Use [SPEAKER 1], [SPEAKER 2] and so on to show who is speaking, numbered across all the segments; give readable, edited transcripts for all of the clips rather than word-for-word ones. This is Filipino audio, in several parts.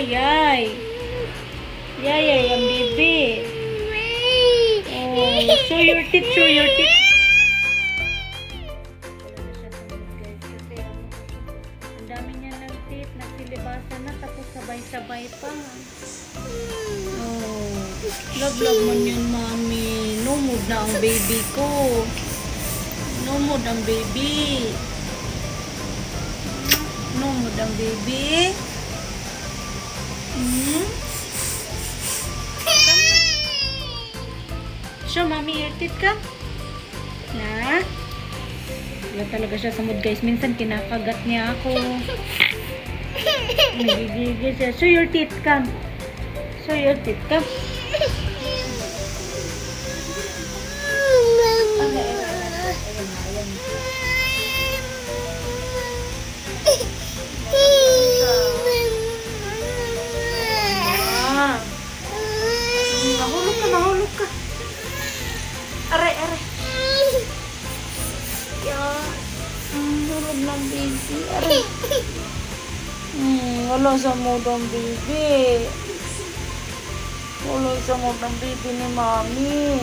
[SPEAKER 1] Yayay. Yayay ang baby. Oh, show your teeth, show your teeth. Ang dami niya ng teeth, nagsilibasan na, tapos sabay-sabay pa. Oh, love mo yun, mami. No mood na ang baby ko. No mood ang baby. No mood ang baby. Show mommy your teeth ka. Na? Wala talaga siya sa mood, guys. Minsan kinakagat niya ako. Nagigigil siya. Show your teeth ka. Show your teeth ka. Mahulog ka. Aray. Hulog ng baby. Aray. Wala sa mood ang baby. Wala sa mood ang baby ni mami.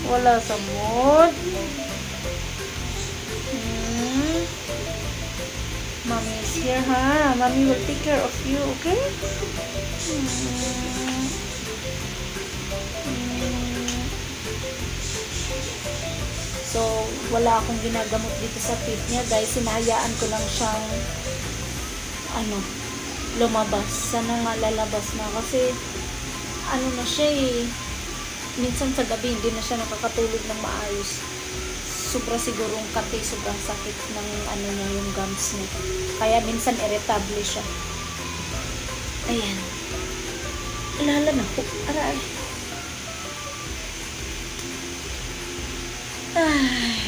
[SPEAKER 1] Wala sa mood. Mommy is here, ha? Mommy will take care of you, okay? So, wala akong ginagamot dito sa teeth niya, guys. Sinahayaan ko lang siyang lumabas. Sana nga lalabas na. Kasi, na siya eh. Minsan sa gabi, hindi na siya nakakatulog ng maayos. Sobra sigurong kati, sobrang sakit ng niya, yung gums niya. Kaya minsan irritable siya. Ayan. Lala na po. Aray. Ay.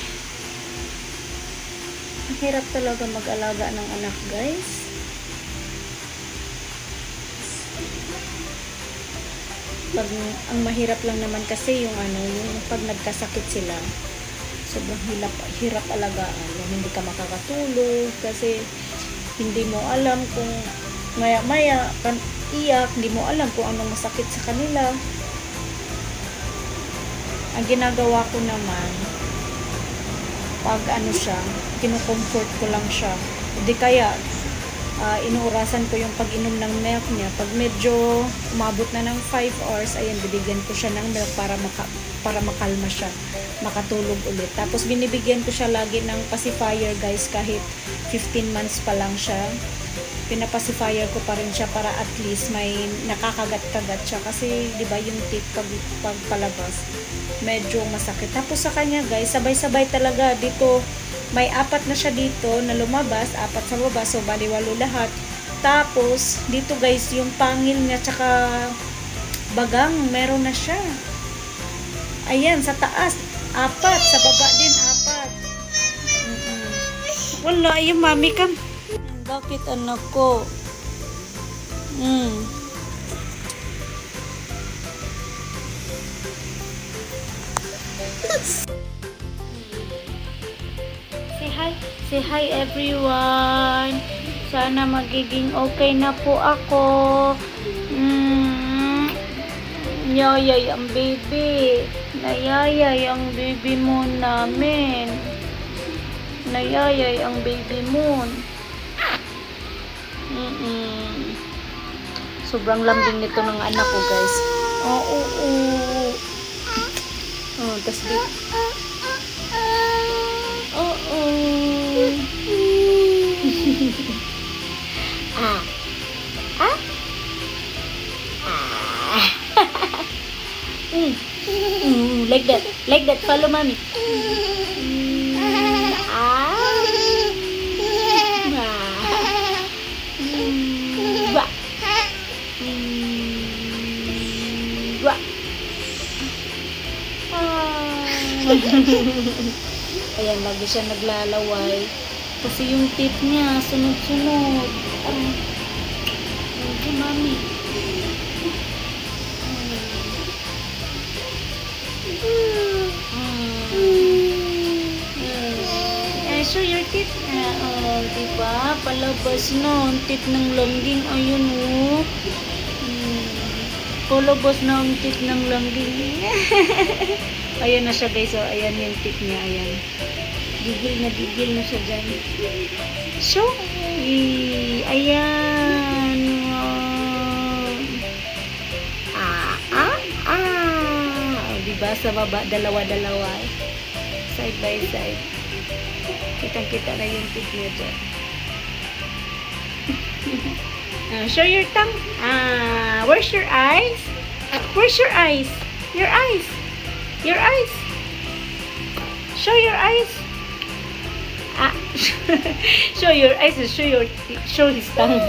[SPEAKER 1] Ang hirap talaga mag-alaga ng anak, guys. Ang mahirap lang naman kasi yung yung pag nagkasakit sila, sobrang hirap alagaan. Hindi ka makakatulog kasi hindi mo alam kung maya-maya kan iyak, hindi mo alam kung anong masakit sa kanila. Ang ginagawa ko naman, pag siya, kinukomfort ko lang siya. Hindi kaya, inuurasan ko yung pag-inom ng milk niya. Pag medyo umabot na ng 5 hours, ayan, bibigyan ko siya ng milk para makalma siya, makatulog ulit. Tapos binibigyan ko siya lagi ng pacifier, guys, kahit 15 months pa lang siya. Pinapacifier ko pa rin siya para at least may nakakagat-kagat siya. Kasi, di ba, yung teeth pag palabas, medyo masakit. Tapos sa kanya, guys, sabay-sabay talaga. Dito, may 4 na siya dito na lumabas, 4 sa baba, so baliwalo lahat. Tapos, dito, guys, yung pangil niya, tsaka bagang, meron na siya. Ayan, sa taas, 4, sa baba din, 4. Wala, yung mami ka. Bakit anak ko? Say hi everyone. Sana magiging okay na po ako. Yayay ang baby. Nayayay ang baby mo namin. Nayayay ang baby mo. Sobrang lambing nito ng anak ko, guys. Tas dito. Like that, follow mommy. Ayan, lagi siya naglalaway kasi yung teeth niya sunod-sunod. Okay, mami. show your teeth. Oh, diba? Palabas na ang teeth ng langging. Ayun, oh. Palabas na ang teeth ng langging. Ayan na siya, guys. So, ayan yung teeth niya. Ayan. Gigil na siya dyan. Show. Ayan. Oh, diba? Sa baba, dalawa-dalawa. Side by side. Kitang-kita na yung teeth niya dyan. Show your tongue. Where's your eyes? Where's your eyes? Your eyes. Your eyes. Show your eyes. Show your eyes and show his tongue.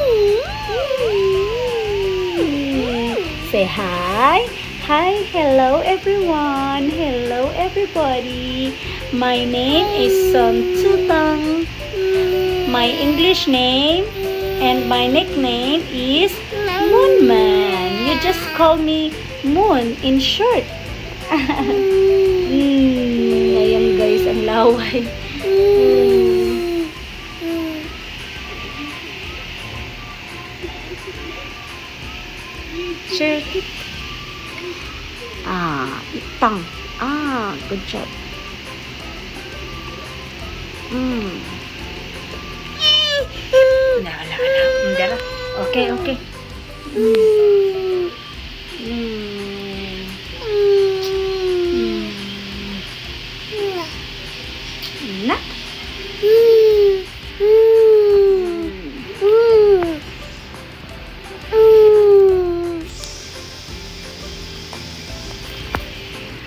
[SPEAKER 1] Say hi. Hi, hello everyone. Hello everybody. My name is Tutang. My English name and my nickname is Moonman. You just call me Moon in short. Ayan guys, ang laway. Share it. Tongue. Good job. Wala. Okay. Na.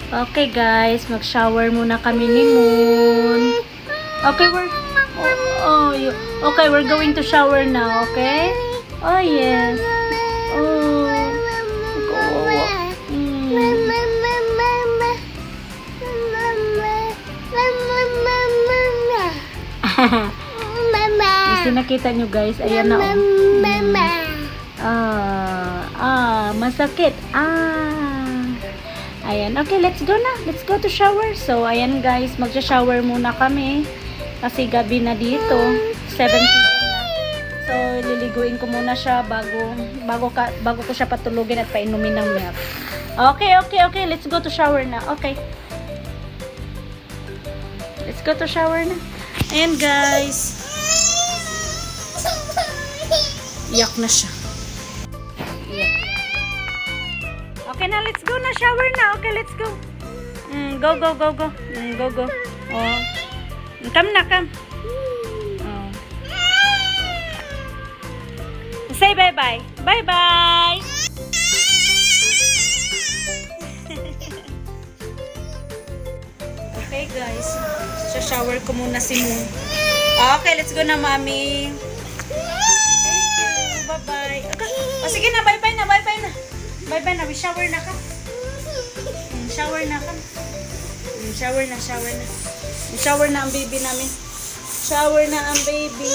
[SPEAKER 1] Okay guys, mag-shower muna kami ni Moon. Okay, we're going to shower now, okay? Oh yes. Kasi nakita nyo guys, ayan na. Masakit. Ayan, okay, let's go na. Let's go to shower. So, ayan guys, magsa-shower muna kami. Kasi gabi na dito. 7 p.m. na. So, liliguin ko muna siya bago ko siya patulugin at painumin ng milk. Okay. Let's go to shower na. Okay. Let's go to shower na. Ayan guys. Iyak na siya. Okay na, let's go na. Shower na. Okay, let's go. Go. Go. Oh. Come na, come. Oh. Say bye-bye. Bye-bye. Okay, guys. Shower ko muna si Moon. Okay, let's go na, Mami. Thank you. Bye-bye. Okay. Oh, sige na. Bye-bye na. Bye-bye na. Shower na ka. Shower na ka. Shower na. Shower na ang baby namin. Shower na ang baby.